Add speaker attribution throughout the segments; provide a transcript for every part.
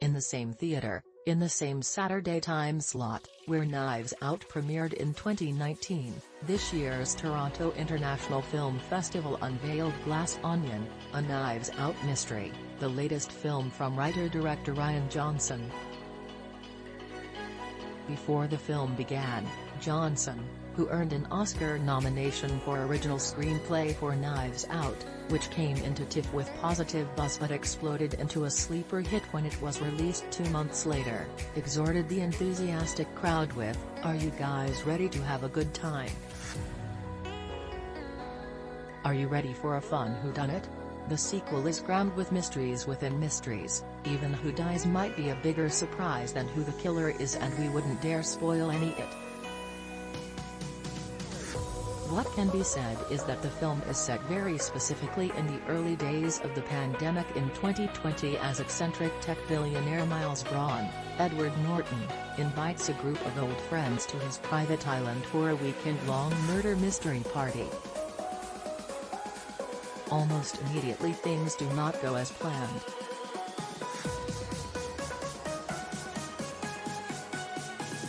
Speaker 1: in the same theater, in the same Saturday time slot, where Knives Out premiered in 2019, this year's Toronto International Film Festival unveiled Glass Onion, a Knives Out mystery, the latest film from writer-director Rian Johnson. Before the film began, Johnson, who earned an Oscar nomination for original screenplay for Knives Out, which came into TIFF with positive buzz but exploded into a sleeper hit when it was released 2 months later, exhorted the enthusiastic crowd with, "Are you guys ready to have a good time? Are you ready for a fun whodunit? The sequel is crammed with mysteries within mysteries, even who dies might be a bigger surprise than who the killer is, and we wouldn't dare spoil any it." What can be said is that the film is set very specifically in the early days of the pandemic in 2020 as eccentric tech billionaire Miles Bron, Edward Norton, invites a group of old friends to his private island for a weekend-long murder mystery party. Almost immediately things do not go as planned.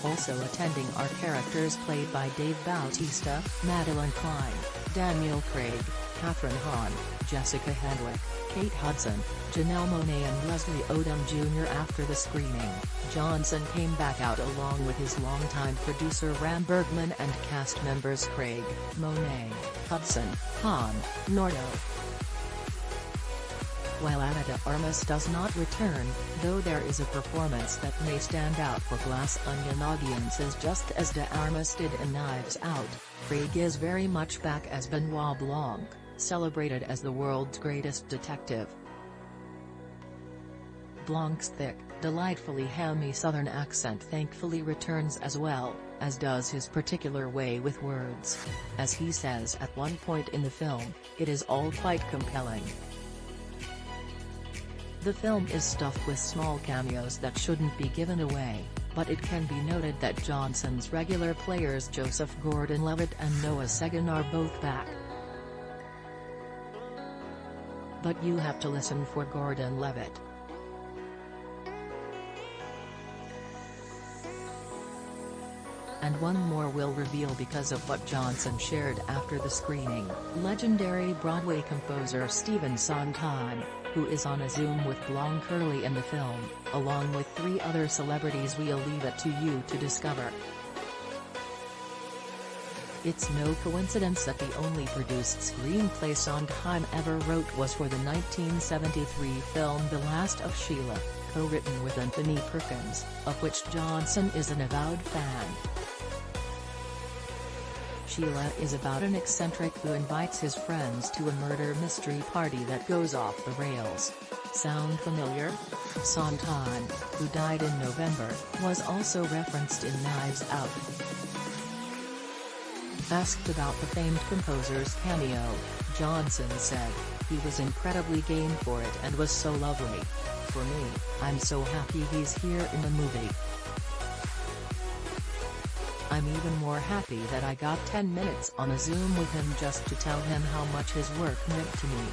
Speaker 1: Also attending are characters played by Dave Bautista, Madelyn Cline, Daniel Craig, Kathryn Hahn, Jessica Henwick, Kate Hudson, Janelle Monáe and Leslie Odom Jr. After the screening, Johnson came back out along with his longtime producer Ram Bergman and cast members Craig, Monáe, Hudson, Hahn, Norton. While Ana De Armas does not return, though there is a performance that may stand out for Glass Onion audiences just as De Armas did in Knives Out, Craig is very much back as Benoit Blanc, celebrated as the world's greatest detective. Blanc's thick, delightfully hammy southern accent thankfully returns as well, as does his particular way with words. As he says at one point in the film, it is all quite compelling. The film is stuffed with small cameos that shouldn't be given away, but it can be noted that Johnson's regular players Joseph Gordon-Levitt and Noah Segan are both back. But you have to listen for Gordon-Levitt. And one more will reveal because of what Johnson shared after the screening. Legendary Broadway composer Stephen Sondheim, who is on a Zoom with Blanc early in the film, along with 3 other celebrities. We'll leave it to you to discover. It's no coincidence that the only produced screenplay Sondheim ever wrote was for the 1973 film The Last of Sheila, co-written with Anthony Perkins, of which Johnson is an avowed fan. Sheila is about an eccentric who invites his friends to a murder mystery party that goes off the rails. Sound familiar? Sondheim, who died in November, was also referenced in Knives Out. Asked about the famed composer's cameo, Johnson said, "He was incredibly game for it and was so lovely. For me, I'm so happy he's here in the movie. I'm even more happy that I got 10 minutes on a Zoom with him just to tell him how much his work meant to me."